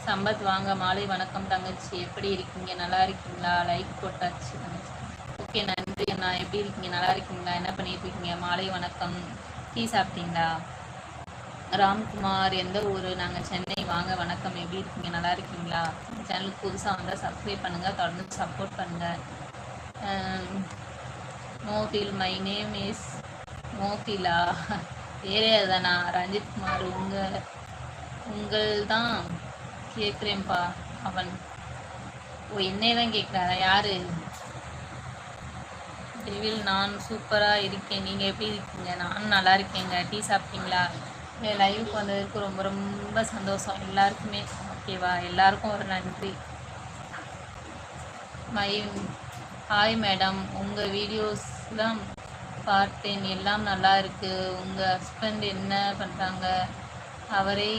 சம்பத் வாங்க மாலை வணக்கம் தங்கச்சி, எப்படி இருக்கீங்க? நல்லா இருக்கீங்களா? லைக் போட்டாச்சு தங்கச்சி. ஓகே, நன்றி அண்ணா. எப்படி இருக்கீங்க? நல்லா இருக்கீங்களா? என்ன பண்ணிட்டு இருக்கீங்க? மாலை வணக்கம். டீ சாப்பிட்டீங்களா? ராம்குமார், எந்த ஊர்? நாங்கள் சென்னை. வாங்க வணக்கம். எப்படி இருக்கீங்க? நல்லா இருக்கீங்களா? சேனலுக்கு புதுசாக வந்தால் சப்ஸ்கிரைப் பண்ணுங்கள், தொடர்ந்து சப்போர்ட் பண்ணுங்கள். மோஃபில், மை நேம் இஸ் மோஃபிலா. வேறே தானா? ரஞ்சித்குமார், உங்கள் தான் கேட்குறேன்ப்பா. அவன் என்னை தான் கேட்குறாரா? யாரு? டெவில், நான் சூப்பராக இருக்கேன். நீங்கள் எப்படி இருக்கீங்க? நானும் நல்லா இருக்கேங்க. டீ சாப்பிட்டீங்களா? லைவுக்கு வந்ததுக்கு ரொம்ப ரொம்ப சந்தோஷம் எல்லாருக்குமே. ஓகேவா? எல்லாருக்கும் ஒரு நன்றி. ஹாய் மேடம், உங்கள் வீடியோஸ்லாம் பார்த்தேன், எல்லாம் நல்லா இருக்குது. உங்கள் ஹஸ்பண்ட் என்ன பண்ணுறாங்க? அவரை